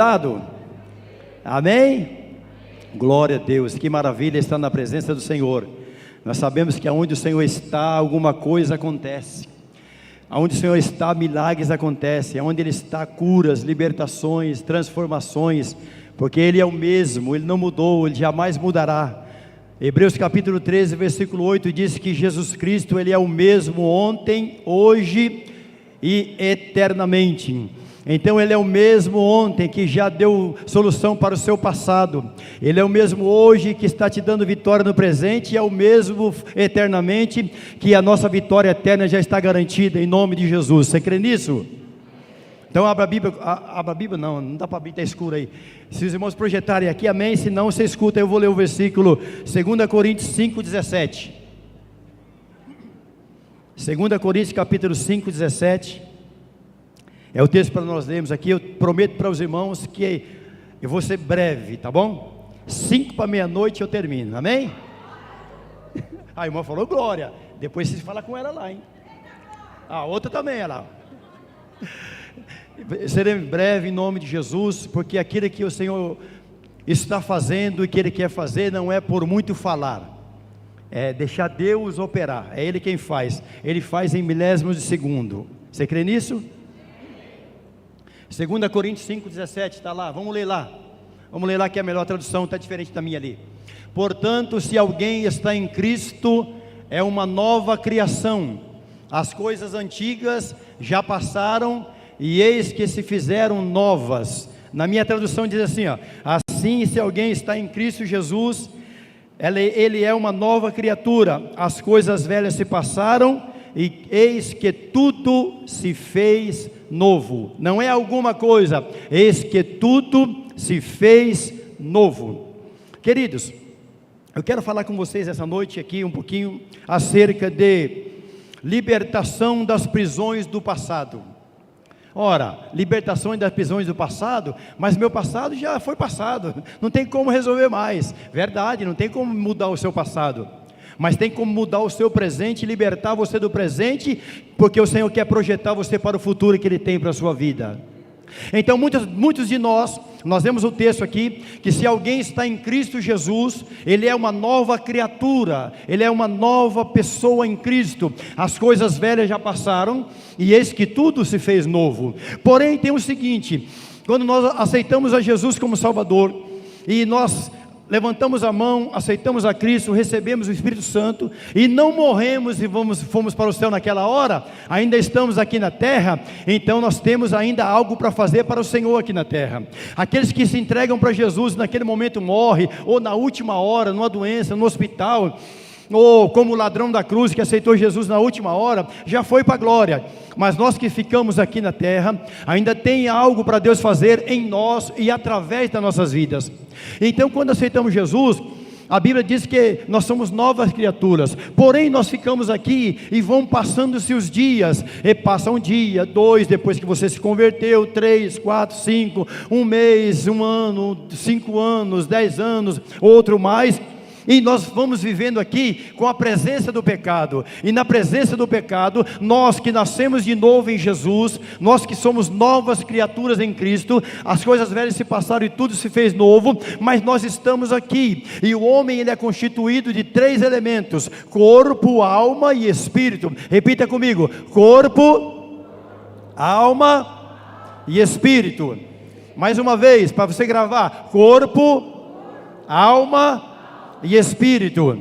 Dado. Amém? Glória a Deus, que maravilha estar na presença do Senhor. Nós sabemos que aonde o Senhor está, alguma coisa acontece. Aonde o Senhor está, milagres acontecem. Aonde Ele está, curas, libertações, transformações, porque Ele é o mesmo, Ele não mudou, Ele jamais mudará. Hebreus capítulo 13, versículo 8 diz que Jesus Cristo, Ele é o mesmo ontem, hoje e eternamente. Então Ele é o mesmo ontem que já deu solução para o seu passado. Ele é o mesmo hoje que está te dando vitória no presente, e é o mesmo eternamente que a nossa vitória eterna já está garantida em nome de Jesus. Você crê nisso? Então abra a Bíblia, não dá para abrir, está escuro aí. Se os irmãos projetarem aqui, amém. Se não, você escuta, eu vou ler o versículo 2 Coríntios 5, 17. 2 Coríntios capítulo 5, 17. É o texto para nós lermos aqui. Eu prometo para os irmãos que eu vou ser breve, tá bom? 5 para meia-noite eu termino, amém? A irmã falou glória. Depois você fala com ela lá, hein? A outra também, ela. Serei breve em nome de Jesus, porque aquilo que o Senhor está fazendo e que Ele quer fazer não é por muito falar, é deixar Deus operar. É Ele quem faz. Ele faz em milésimos de segundo. Você crê nisso? 2 Coríntios 5, 17, está lá, vamos ler lá que é a melhor tradução, está diferente da minha ali. Portanto, se alguém está em Cristo, é uma nova criação, as coisas antigas já passaram, e eis que se fizeram novas. Na minha tradução diz assim, ó, assim se alguém está em Cristo Jesus, ele é uma nova criatura, as coisas velhas se passaram, e eis que tudo se fez novo. Não é alguma coisa, eis que tudo se fez novo. Queridos, eu quero falar com vocês essa noite aqui um pouquinho acerca de libertação das prisões do passado. Ora, libertação das prisões do passado, mas meu passado já foi passado, não tem como resolver mais. Verdade, não tem como mudar o seu passado, mas tem como mudar o seu presente, libertar você do presente, porque o Senhor quer projetar você para o futuro que Ele tem para a sua vida. Então muitos de nós vemos o texto aqui, que se alguém está em Cristo Jesus, ele é uma nova criatura, ele é uma nova pessoa em Cristo, as coisas velhas já passaram, e eis que tudo se fez novo. Porém tem o seguinte, quando nós aceitamos a Jesus como Salvador, e nós levantamos a mão, aceitamos a Cristo, recebemos o Espírito Santo, e não morremos e fomos para o céu naquela hora, ainda estamos aqui na terra, então nós temos ainda algo para fazer para o Senhor aqui na terra. Aqueles que se entregam para Jesus, naquele momento morre, ou na última hora, numa doença, no hospital, ou como o ladrão da cruz que aceitou Jesus na última hora, já foi para a glória. Mas nós que ficamos aqui na terra, ainda tem algo para Deus fazer em nós e através das nossas vidas. Então quando aceitamos Jesus, a Bíblia diz que nós somos novas criaturas, porém nós ficamos aqui e vão passando-se os dias, e passa um dia, 2, depois que você se converteu, 3, 4, 5, um mês, um ano, 5 anos, 10 anos, outro mais, e nós vamos vivendo aqui com a presença do pecado, e na presença do pecado, nós que nascemos de novo em Jesus, nós que somos novas criaturas em Cristo, as coisas velhas se passaram e tudo se fez novo, mas nós estamos aqui, e o homem ele é constituído de 3 elementos, corpo, alma e espírito. Repita comigo, corpo, alma e espírito. Mais uma vez, para você gravar, corpo, alma e espírito.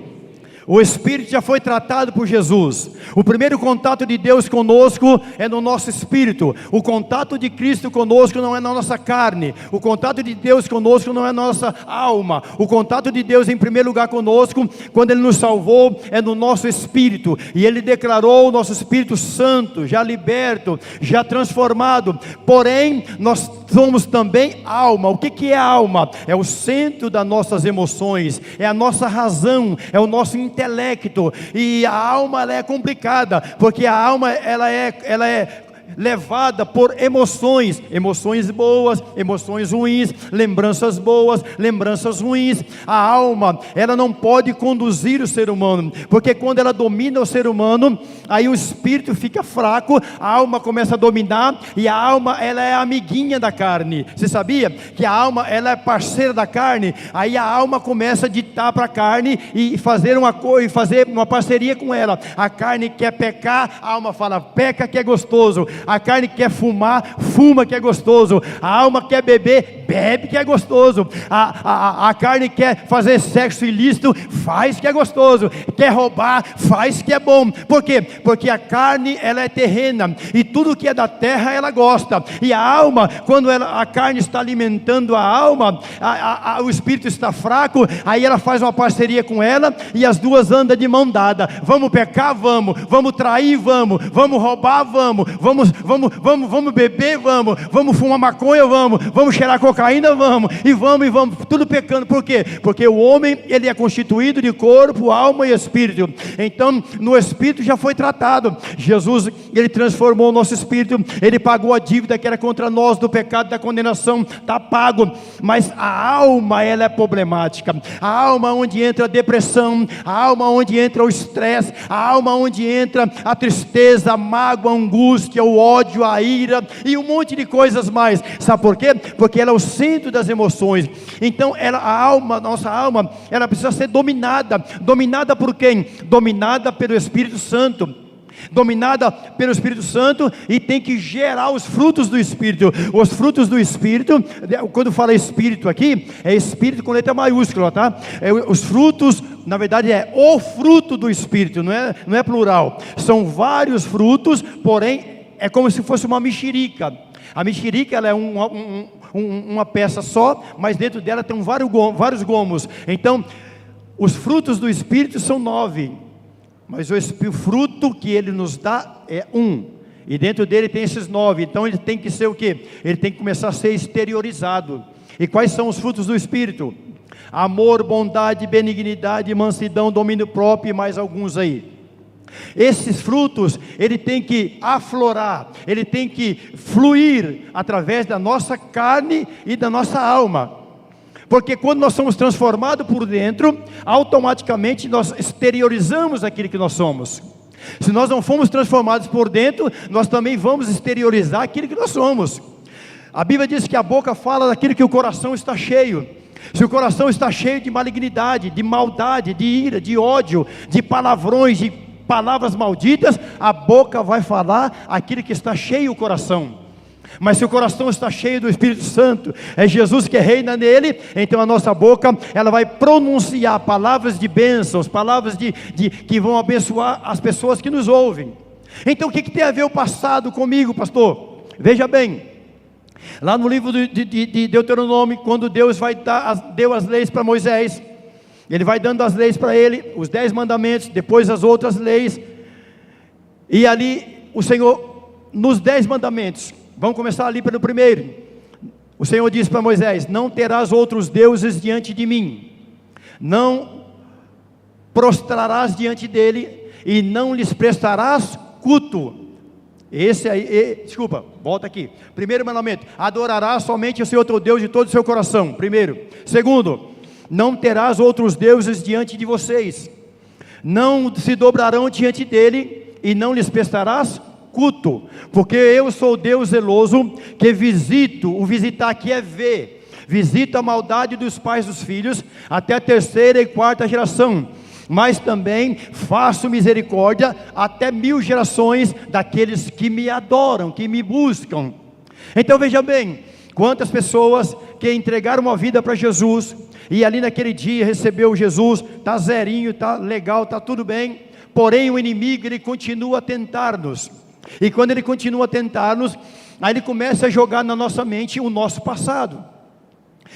O espírito já foi tratado por Jesus. O primeiro contato de Deus conosco é no nosso espírito. O contato de Cristo conosco não é na nossa carne. O contato de Deus conosco não é na nossa alma. O contato de Deus em primeiro lugar conosco, quando Ele nos salvou, é no nosso espírito. E Ele declarou o nosso Espírito Santo, já liberto, já transformado. Porém, nós somos também alma. O que é a alma? É o centro das nossas emoções, é a nossa razão, é o nosso intelecto. E a alma ela é complicada, porque a alma ela é levada por emoções, emoções boas, emoções ruins, lembranças boas, lembranças ruins. A alma, ela não pode conduzir o ser humano, porque quando ela domina o ser humano, aí o espírito fica fraco, a alma começa a dominar, e a alma, ela é amiguinha da carne. Você sabia que a alma, ela é parceira da carne? Aí a alma começa a ditar para a carne e fazer uma parceria com ela. A carne quer pecar, a alma fala, peca que é gostoso. A carne quer fumar, fuma que é gostoso. A alma quer beber, bebe que é gostoso. A carne quer fazer sexo ilícito, faz que é gostoso. Quer roubar, faz que é bom. Por quê? Porque a carne, ela é terrena, e tudo que é da terra ela gosta. E a alma, quando a carne está alimentando a alma, o espírito está fraco, aí ela faz uma parceria com ela, e as duas andam de mão dada. Vamos pecar? Vamos trair? Vamos roubar? Vamos beber? Vamos fumar maconha? Vamos cheirar cocaína? E vamos, tudo pecando. Por quê? Porque o homem, ele é constituído de corpo, alma e espírito. Então, no espírito já foi tratado. Jesus, ele transformou o nosso espírito, ele pagou a dívida que era contra nós, do pecado, da condenação, está pago. Mas a alma, ela é problemática. A alma onde entra a depressão, a alma onde entra o estresse, a alma onde entra a tristeza, a mágoa, a angústia, o ódio, a ira e um monte de coisas mais. Sabe por quê? Porque ela é o centro das emoções. Então nossa alma, ela precisa ser dominada. Dominada por quem? Dominada pelo Espírito Santo. Dominada pelo Espírito Santo, e tem que gerar os frutos do Espírito. Os frutos do Espírito, quando fala Espírito aqui, é Espírito com letra maiúscula, tá? Os frutos, na verdade é o fruto do Espírito, não é plural. São vários frutos, porém é como se fosse uma mexerica. A mexerica, ela é uma peça só, mas dentro dela tem vários gomos. Então, os frutos do Espírito são 9, mas o fruto que ele nos dá é 1, e dentro dele tem esses 9. Então ele tem que ser o quê? Ele tem que começar a ser exteriorizado. E quais são os frutos do Espírito? Amor, bondade, benignidade, mansidão, domínio próprio, e mais alguns aí. Esses frutos, ele tem que aflorar, ele tem que fluir através da nossa carne e da nossa alma. Porque quando nós somos transformados por dentro, automaticamente nós exteriorizamos aquilo que nós somos. Se nós não fomos transformados por dentro, nós também vamos exteriorizar aquilo que nós somos. A Bíblia diz que a boca fala daquilo que o coração está cheio. Se o coração está cheio de malignidade, de maldade, de ira, de ódio, de palavrões, de palavras malditas, a boca vai falar aquilo que está cheio o coração. Mas se o coração está cheio do Espírito Santo, é Jesus que reina nele, então a nossa boca, ela vai pronunciar palavras de bênçãos, palavras que vão abençoar as pessoas que nos ouvem. Então o que tem a ver o passado comigo, pastor? Veja bem, lá no livro de Deuteronômio, quando Deus deu as leis para Moisés, ele vai dando as leis para ele, os 10 mandamentos, depois as outras leis, e ali o Senhor, nos 10 mandamentos, vamos começar ali pelo primeiro. O Senhor disse para Moisés: não terás outros deuses diante de mim, não prostrarás diante dele, e não lhes prestarás culto. Volta aqui. Primeiro mandamento: adorarás somente o Senhor teu Deus de todo o seu coração. Primeiro. Segundo: não terás outros deuses diante de vocês, não se dobrarão diante dele, e não lhes prestarás culto, porque eu sou Deus zeloso, que visito. O visitar aqui é ver, visito a maldade dos pais dos filhos, até a 3ª e 4ª geração, mas também faço misericórdia até 1000 gerações daqueles que me adoram, que me buscam. Então veja bem, quantas pessoas que entregaram uma vida para Jesus, e ali naquele dia recebeu Jesus, está zerinho, está legal, está tudo bem, porém o inimigo, ele continua a tentar-nos. E quando ele continua a tentar-nos, aí ele começa a jogar na nossa mente o nosso passado.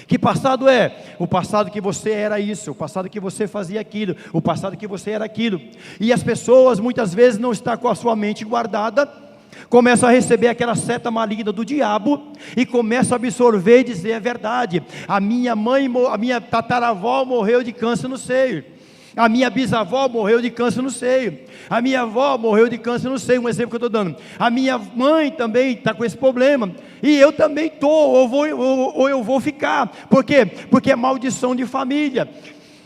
Que passado é? O passado que você era isso, o passado que você fazia aquilo, o passado que você era aquilo. E as pessoas muitas vezes não estão com a sua mente guardada, começam a receber aquela seta maligna do diabo, e começam a absorver e dizer: é verdade, a minha tataravó morreu de câncer no seio. A minha bisavó morreu de câncer no seio. A minha avó morreu de câncer no seio, um exemplo que eu estou dando. A minha mãe também está com esse problema. E eu também estou, ou eu vou ficar. Por quê? Porque é maldição de família.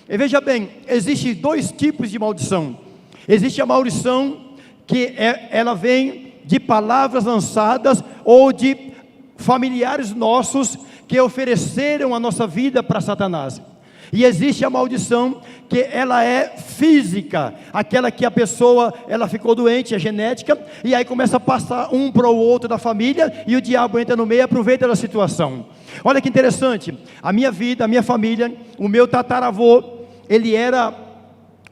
E veja bem, existem dois tipos de maldição. Existe a maldição que ela vem de palavras lançadas ou de familiares nossos que ofereceram a nossa vida para Satanás. E existe a maldição que ela é física, aquela que a pessoa, ela ficou doente, é genética, e aí começa a passar um para o outro da família, e o diabo entra no meio e aproveita da situação. Olha que interessante, a minha vida, a minha família, o meu tataravô, ele era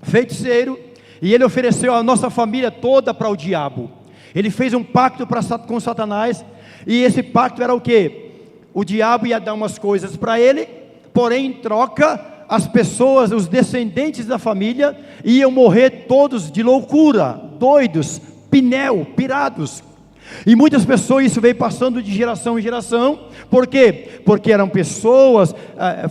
feiticeiro, e ele ofereceu a nossa família toda para o diabo. Ele fez um pacto com Satanás, e esse pacto era o quê? O diabo ia dar umas coisas para ele, porém em troca, as pessoas, os descendentes da família, iam morrer todos de loucura, doidos, pirados. E muitas pessoas, isso veio passando de geração em geração. Por quê? Porque eram pessoas,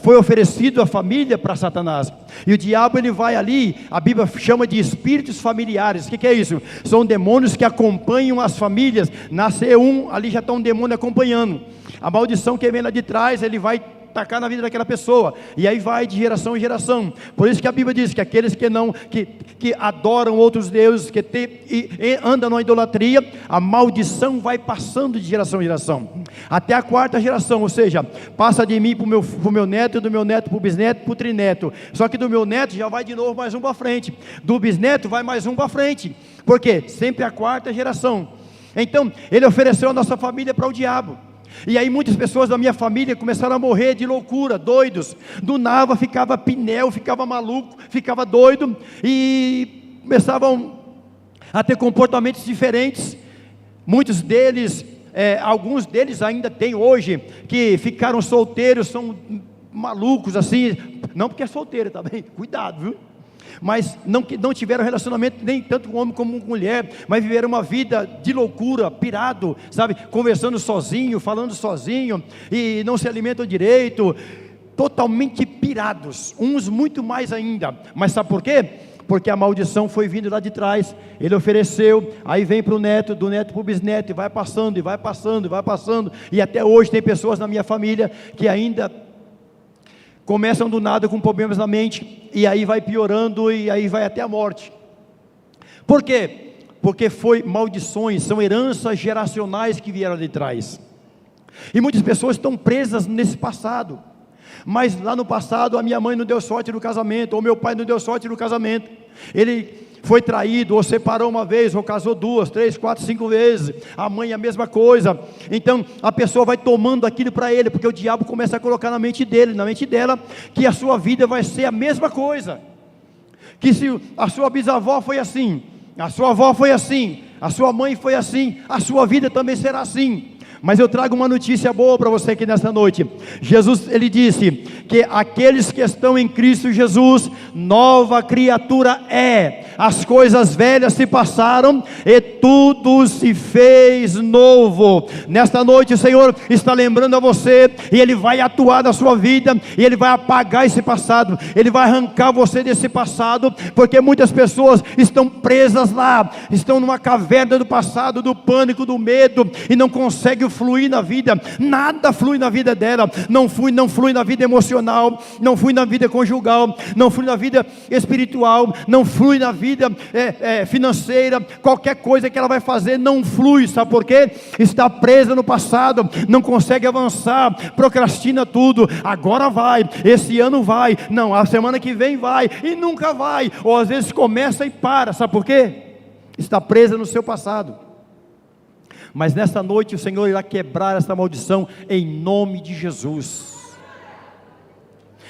foi oferecido a família para Satanás. E o diabo, ele vai ali, a Bíblia chama de espíritos familiares. O que é isso? São demônios que acompanham as famílias. Nasce um, ali já está um demônio acompanhando. A maldição que vem lá de trás, ele vai tacar na vida daquela pessoa, e aí vai de geração em geração. Por isso que a Bíblia diz que aqueles que adoram outros deuses, e andam na idolatria, a maldição vai passando de geração em geração, até a quarta geração, ou seja, passa de mim para o meu neto, do meu neto para o bisneto, para o trineto. Só que do meu neto já vai de novo mais um para frente, do bisneto vai mais um para frente. Por quê? Sempre a quarta geração. Então, ele ofereceu a nossa família para o diabo. E aí muitas pessoas da minha família começaram a morrer de loucura, doidos. Do nada ficava pinel, ficava maluco, ficava doido, e começavam a ter comportamentos diferentes. Muitos deles, alguns deles ainda tem hoje, que ficaram solteiros, são malucos assim, não porque é solteiro também, cuidado, viu? Mas não tiveram relacionamento nem tanto com homem como com mulher, mas viveram uma vida de loucura, pirado, sabe, conversando sozinho, falando sozinho, e não se alimentam direito, totalmente pirados, uns muito mais ainda. Mas sabe por quê? Porque a maldição foi vindo lá de trás. Ele ofereceu, aí vem para o neto, do neto para o bisneto, e vai passando, e vai passando, e vai passando, e até hoje tem pessoas na minha família que ainda começam do nada com problemas na mente, e aí vai piorando, e aí vai até a morte. Por quê? Porque foi maldições, são heranças geracionais que vieram de trás, e muitas pessoas estão presas nesse passado. Mas lá no passado a minha mãe não deu sorte no casamento, ou meu pai não deu sorte no casamento, ele foi traído, ou separou uma vez, ou casou 2, 3, 4, 5 vezes, a mãe a mesma coisa. Então a pessoa vai tomando aquilo para ele, porque o diabo começa a colocar na mente dele, na mente dela, que a sua vida vai ser a mesma coisa, que se a sua bisavó foi assim, a sua avó foi assim, a sua mãe foi assim, a sua vida também será assim. Mas eu trago uma notícia boa para você aqui nesta noite. Jesus, ele disse que aqueles que estão em Cristo Jesus, nova criatura é. As coisas velhas se passaram e tudo se fez novo. Nesta noite o Senhor está lembrando a você, e Ele vai atuar na sua vida, e Ele vai apagar esse passado, Ele vai arrancar você desse passado, porque muitas pessoas estão presas lá, estão numa caverna do passado, do pânico, do medo, e não conseguem fluir na vida. Nada flui na vida dela, não flui na vida emocional, não flui na vida conjugal, não flui na vida espiritual, não flui na vida financeira. Qualquer coisa que ela vai fazer não flui. Sabe por quê? Está presa no passado, não consegue avançar, procrastina tudo. Agora vai, esse ano vai, não, a semana que vem vai, e nunca vai, ou às vezes começa e para. Sabe por quê? Está presa no seu passado. Mas nesta noite o Senhor irá quebrar essa maldição em nome de Jesus.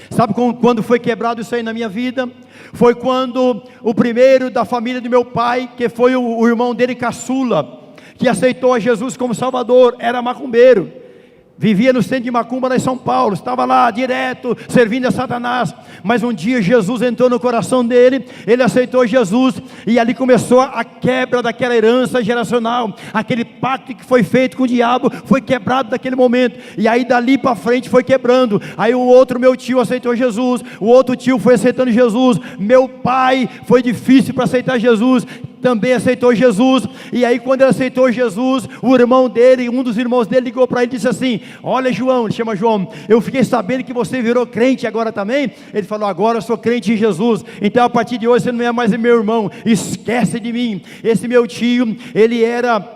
Sabe quando foi quebrado isso aí na minha vida? Foi quando o primeiro da família do meu pai, que foi o irmão dele caçula, que aceitou a Jesus como Salvador, era macumbeiro. vivia no centro de Macumba, lá em São Paulo, estava lá direto, servindo a Satanás, mas um dia Jesus entrou no coração dele, ele aceitou Jesus, e ali começou a quebra daquela herança geracional, aquele pacto que foi feito com o diabo, foi quebrado naquele momento, e aí dali para frente foi quebrando, aí o outro, meu tio aceitou Jesus, o outro tio foi aceitando Jesus, meu pai, foi difícil para aceitar Jesus, também aceitou Jesus, e aí quando ele aceitou Jesus, o irmão dele, um dos irmãos dele ligou para ele e disse assim: olha João, ele chama João, eu fiquei sabendo que você virou crente agora também. Ele falou: agora eu sou crente em Jesus, então a partir de hoje você não é mais meu irmão, esquece de mim. Esse meu tio, ele era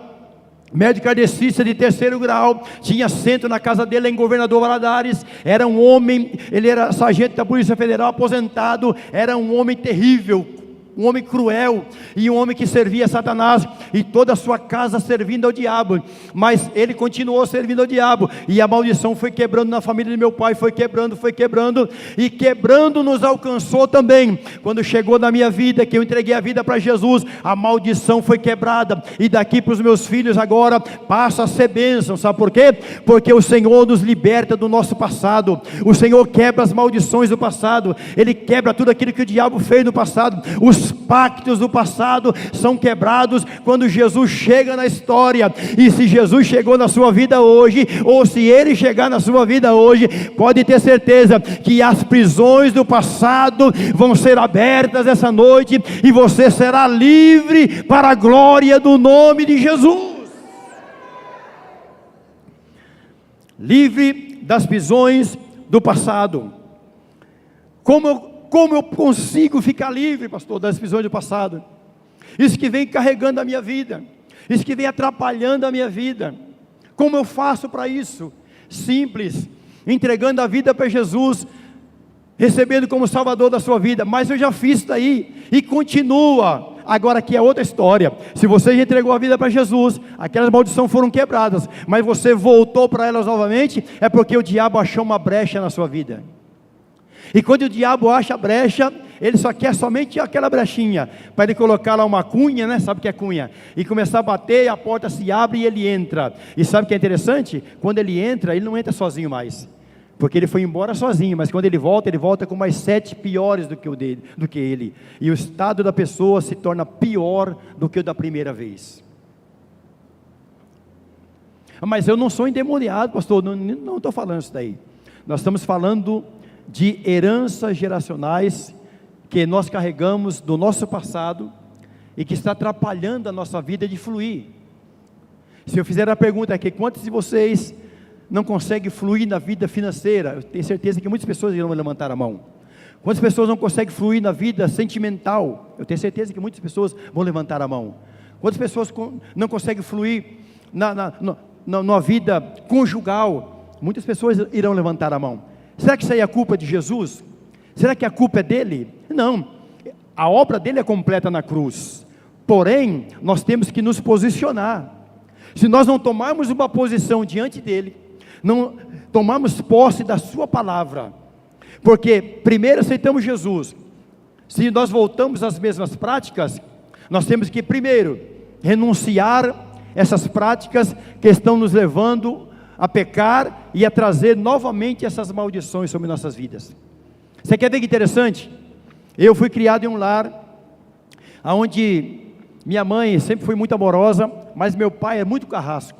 médico kardecista de 3º grau, tinha assento na casa dele em Governador Valadares, era um homem, ele era sargento da Polícia Federal aposentado, era um homem terrível, um homem cruel, e um homem que servia a Satanás, e toda a sua casa servindo ao diabo, mas ele continuou servindo ao diabo, e a maldição foi quebrando na família de meu pai, foi quebrando, e quebrando nos alcançou também, quando chegou na minha vida, que eu entreguei a vida para Jesus, a maldição foi quebrada, e daqui para os meus filhos agora, passa a ser bênção, sabe por quê? Porque o Senhor nos liberta do nosso passado, o Senhor quebra as maldições do passado, Ele quebra tudo aquilo que o diabo fez no passado, os pactos do passado são quebrados quando Jesus chega na história, e se Jesus chegou na sua vida hoje, ou se Ele chegar na sua vida hoje, pode ter certeza que as prisões do passado vão ser abertas essa noite, e você será livre para a glória do nome de Jesus, livre das prisões do passado. Como eu consigo ficar livre, pastor, das prisões do passado? Isso que vem carregando a minha vida, isso que vem atrapalhando a minha vida. Como eu faço para isso? Simples, entregando a vida para Jesus, recebendo como Salvador da sua vida. Mas eu já fiz isso daí, e continua. Agora aqui é outra história. Se você já entregou a vida para Jesus, aquelas maldições foram quebradas, mas você voltou para elas novamente, é porque o diabo achou uma brecha na sua vida. E quando o diabo acha a brecha, ele só quer somente aquela brechinha, para ele colocar lá uma cunha, né? Sabe o que é cunha? E começar a bater, a porta se abre e ele entra. E sabe o que é interessante? Quando ele entra, ele não entra sozinho mais, porque ele foi embora sozinho, mas quando ele volta com mais 7 piores do que ele. E o estado da pessoa se torna pior do que o da primeira vez. Mas eu não sou endemoniado, pastor, não estou falando isso daí. Nós estamos falando de heranças geracionais que nós carregamos do nosso passado e que está atrapalhando a nossa vida de fluir. Se eu fizer a pergunta aqui, quantos de vocês não conseguem fluir na vida financeira? Eu tenho certeza que muitas pessoas irão levantar a mão. Quantas pessoas não conseguem fluir na vida sentimental? Eu tenho certeza que muitas pessoas vão levantar a mão. Quantas pessoas não conseguem fluir na vida conjugal? Muitas pessoas irão levantar a mão. Será que isso aí é a culpa de Jesus? Será que a culpa é dele? Não, a obra dele é completa na cruz, porém, nós temos que nos posicionar. Se nós não tomarmos uma posição diante dele, não tomarmos posse da sua palavra, porque primeiro aceitamos Jesus, se nós voltamos às mesmas práticas, nós temos que primeiro renunciar essas práticas que estão nos levando a pecar e a trazer novamente essas maldições sobre nossas vidas. Você quer ver que interessante? Eu fui criado em um lar onde minha mãe sempre foi muito amorosa, mas meu pai era muito carrasco,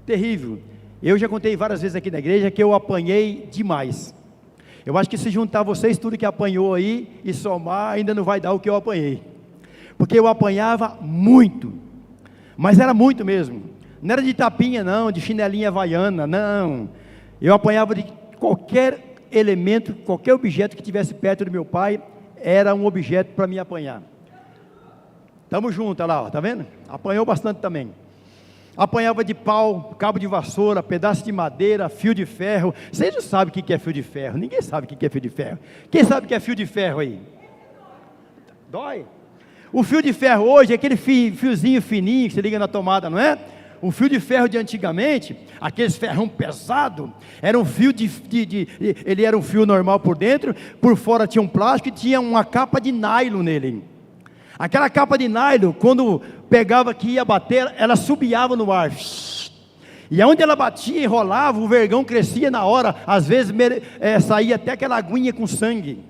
terrível. Eu já contei várias vezes aqui na igreja que eu apanhei demais. Eu acho que se juntar vocês tudo que apanhou aí e somar, ainda não vai dar o que eu apanhei, porque eu apanhava muito, mas era muito mesmo. Não era de tapinha não, de chinelinha havaiana, não. Eu apanhava de qualquer elemento, qualquer objeto que estivesse perto do meu pai, era um objeto para me apanhar. Estamos juntos, olha lá, está vendo? Apanhou bastante também. Apanhava de pau, cabo de vassoura, pedaço de madeira, fio de ferro. Vocês não sabem o que é fio de ferro, ninguém sabe o que é fio de ferro. Quem sabe o que é fio de ferro aí? Dói? O fio de ferro hoje é aquele fiozinho fininho que se liga na tomada, não é? O fio de ferro de antigamente, aqueles ferrão pesado, era um fio ele era um fio normal por dentro, por fora tinha um plástico e tinha uma capa de nylon nele. Aquela capa de nylon, quando pegava que ia bater, ela subiava no ar. E aonde ela batia e rolava, o vergão crescia na hora, às vezes saía até aquela aguinha com sangue.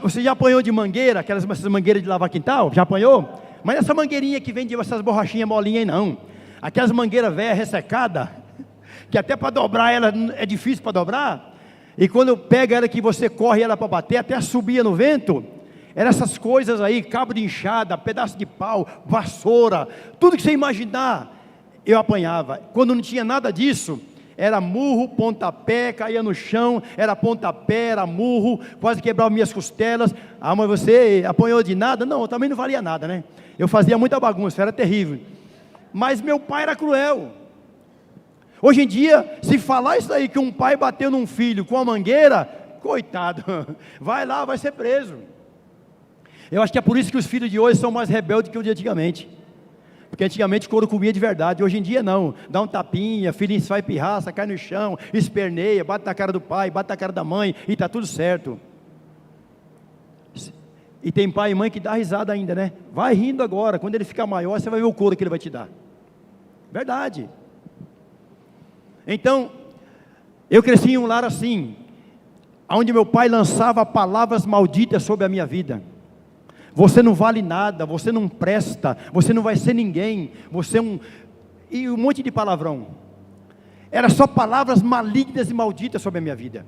Você já apanhou de mangueira, essas mangueiras de lavar quintal? Já apanhou? Mas essa mangueirinha que vende essas borrachinhas molinhas aí não. Aquelas mangueiras velhas ressecadas, que até para dobrar ela é difícil para dobrar. E quando pega ela que você corre ela para bater, até subia no vento. Eram essas coisas aí, cabo de enxada, pedaço de pau, vassoura, tudo que você imaginar, eu apanhava. Quando não tinha nada disso, era murro, pontapé, caía no chão, era pontapé, era murro, quase quebrava minhas costelas. Ah, mas você apanhou de nada? Não, também não valia nada, né? Eu fazia muita bagunça, era terrível. Mas meu pai era cruel. Hoje em dia, se falar isso aí, que um pai bateu num filho com a mangueira, coitado, vai lá, vai ser preso. Eu acho que é por isso que os filhos de hoje são mais rebeldes que os de antigamente. Porque antigamente o couro comia de verdade, hoje em dia não. Dá um tapinha, filhinho sai pirraça, cai no chão, esperneia, bate na cara do pai, bate na cara da mãe, e está tudo certo. E tem pai e mãe que dá risada ainda, né? Vai rindo agora, quando ele ficar maior, você vai ver o couro que ele vai te dar. Verdade. Então, eu cresci em um lar assim, onde meu pai lançava palavras malditas sobre a minha vida. Você não vale nada, você não presta, você não vai ser ninguém, você é um... E um monte de palavrão. Era só palavras malignas e malditas sobre a minha vida.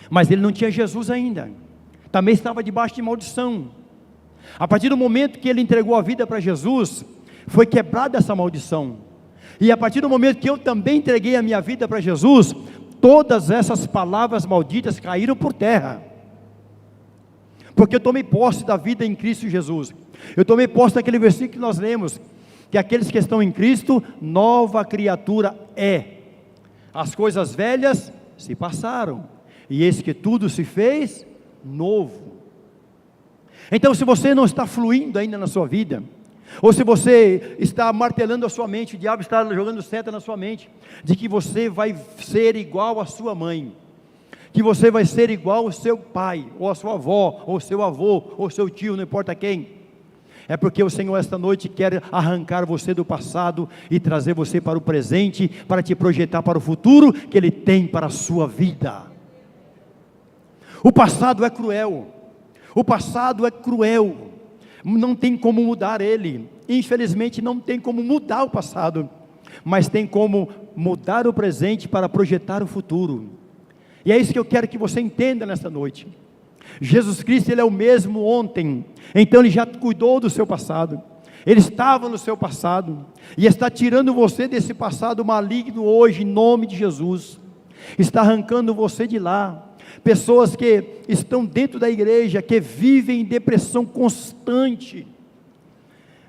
Mas ele não tinha Jesus ainda. Também estava debaixo de maldição. A partir do momento que ele entregou a vida para Jesus, foi quebrada essa maldição. E a partir do momento que eu também entreguei a minha vida para Jesus, todas essas palavras malditas caíram por terra. Porque eu tomei posse da vida em Cristo Jesus. Eu tomei posse daquele versículo que nós lemos, que aqueles que estão em Cristo, nova criatura é. As coisas velhas se passaram, e eis que tudo se fez novo. Então, se você não está fluindo ainda na sua vida, ou se você está martelando a sua mente, o diabo está jogando seta na sua mente, de que você vai ser igual à sua mãe, que você vai ser igual ao seu pai, ou à sua avó, ou ao seu avô, ou ao seu tio, não importa quem. É porque o Senhor esta noite quer arrancar você do passado e trazer você para o presente, para te projetar para o futuro que Ele tem para a sua vida. O passado é cruel, o passado é cruel, não tem como mudar ele, infelizmente não tem como mudar o passado, mas tem como mudar o presente para projetar o futuro. E é isso que eu quero que você entenda nesta noite. Jesus Cristo, Ele é o mesmo ontem, então Ele já cuidou do seu passado, Ele estava no seu passado, e está tirando você desse passado maligno hoje, em nome de Jesus, está arrancando você de lá. Pessoas que estão dentro da igreja, que vivem em depressão constante.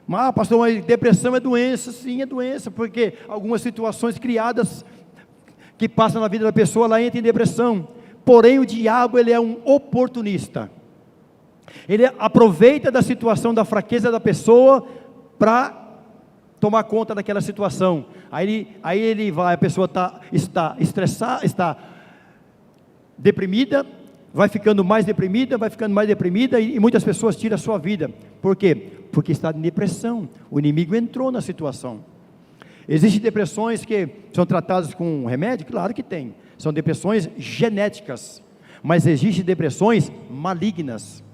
Mas pastor, mas depressão é doença? Sim, é doença, porque algumas situações criadas que passa na vida da pessoa, ela entra em depressão. Porém o diabo, ele é um oportunista, ele aproveita da situação, da fraqueza da pessoa, para tomar conta daquela situação. Aí ele vai, a pessoa está estressada, está deprimida, vai ficando mais deprimida, e muitas pessoas tiram a sua vida. Por quê? Porque está em depressão, o inimigo entrou na situação. Existem depressões que são tratadas com remédio? Claro que tem, são depressões genéticas, mas existem depressões malignas,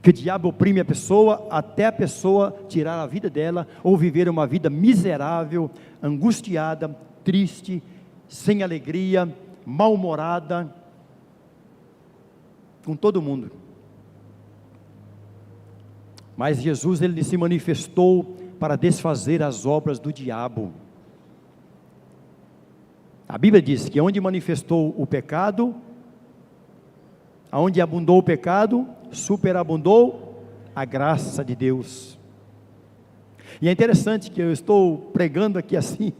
que o diabo oprime a pessoa, até a pessoa tirar a vida dela, ou viver uma vida miserável, angustiada, triste, sem alegria, mal-humorada, com todo mundo. Mas Jesus, Ele se manifestou para desfazer as obras do diabo. A Bíblia diz que onde manifestou o pecado, aonde abundou o pecado, superabundou a graça de Deus. E é interessante que eu estou pregando aqui assim,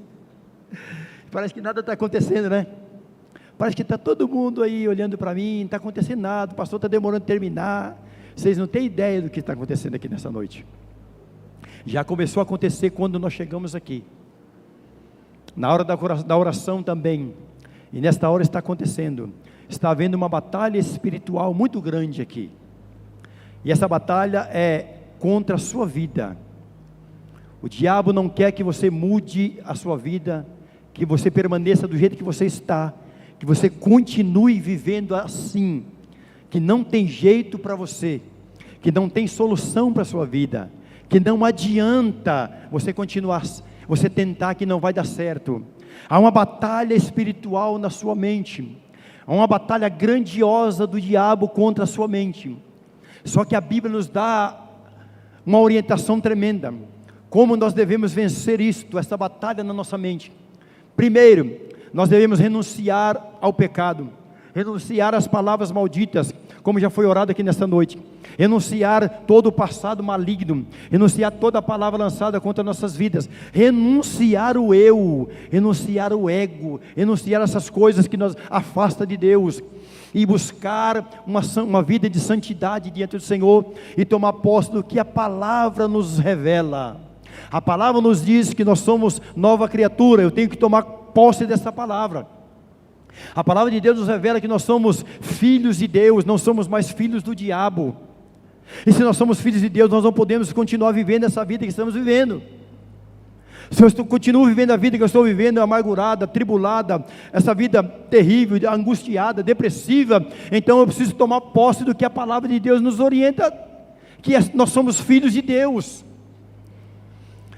parece que nada está acontecendo, né? Parece que está todo mundo aí olhando para mim, não está acontecendo nada, o pastor está demorando a terminar. Vocês não têm ideia do que está acontecendo aqui nessa noite. Já começou a acontecer quando nós chegamos aqui, na hora da oração também, e nesta hora está acontecendo, está havendo uma batalha espiritual muito grande aqui, e essa batalha é contra a sua vida. O diabo não quer que você mude a sua vida, que você permaneça do jeito que você está, que você continue vivendo assim, que não tem jeito para você, que não tem solução para a sua vida, que não adianta você continuar, você tentar, que não vai dar certo. Há uma batalha espiritual na sua mente, há uma batalha grandiosa do diabo contra a sua mente. Só que a Bíblia nos dá uma orientação tremenda, como nós devemos vencer essa batalha na nossa mente. Primeiro, nós devemos renunciar ao pecado, renunciar às palavras malditas, como já foi orado aqui nesta noite, renunciar todo o passado maligno, renunciar toda a palavra lançada contra nossas vidas, renunciar o eu, renunciar o ego, renunciar essas coisas que nos afastam de Deus, e buscar uma vida de santidade diante do Senhor, e tomar posse do que a palavra nos revela. A palavra nos diz que nós somos nova criatura, eu tenho que tomar posse dessa palavra. A palavra de Deus nos revela que nós somos filhos de Deus, não somos mais filhos do diabo. E se nós somos filhos de Deus, nós não podemos continuar vivendo essa vida que estamos vivendo. Se eu continuo vivendo a vida que eu estou vivendo, amargurada, tribulada, essa vida terrível, angustiada, depressiva, então eu preciso tomar posse do que a palavra de Deus nos orienta, que nós somos filhos de Deus.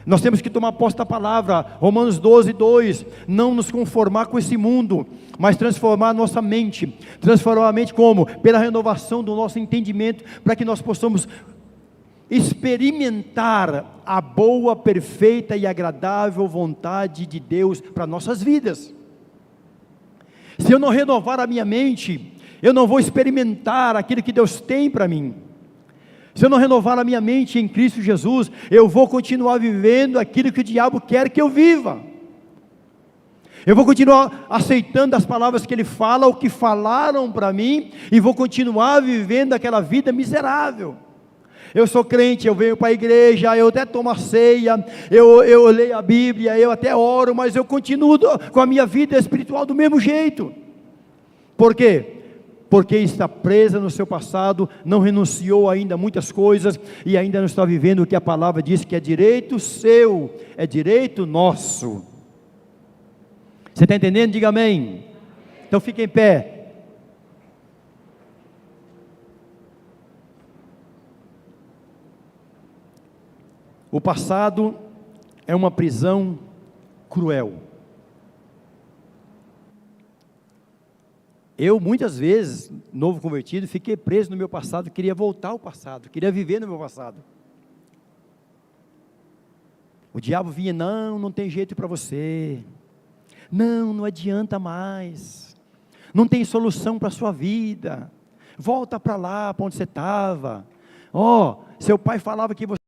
Nós temos que tomar posse da palavra. Romanos 12:2, não nos conformar com esse mundo, mas transformar a nossa mente. Transformar a mente como? Pela renovação do nosso entendimento, para que nós possamos experimentar a boa, perfeita e agradável vontade de Deus para nossas vidas. Se eu não renovar a minha mente, eu não vou experimentar aquilo que Deus tem para mim. Se eu não renovar a minha mente em Cristo Jesus, eu vou continuar vivendo aquilo que o diabo quer que eu viva. Eu vou continuar aceitando as palavras que ele fala, o que falaram para mim, e vou continuar vivendo aquela vida miserável. Eu sou crente, eu venho para a igreja, eu até tomo a ceia, eu leio a Bíblia, eu até oro, mas eu continuo com a minha vida espiritual do mesmo jeito. Por quê? Porque está presa no seu passado, não renunciou ainda a muitas coisas, e ainda não está vivendo o que a palavra diz que é direito seu, é direito nosso. Você está entendendo? Diga amém. Então fique em pé. O passado é uma prisão cruel. Eu muitas vezes, novo convertido, fiquei preso no meu passado, queria voltar ao passado, queria viver no meu passado. O diabo vinha, não tem jeito para você, não adianta mais, não tem solução para a sua vida, volta para lá, para onde você estava, seu pai falava que você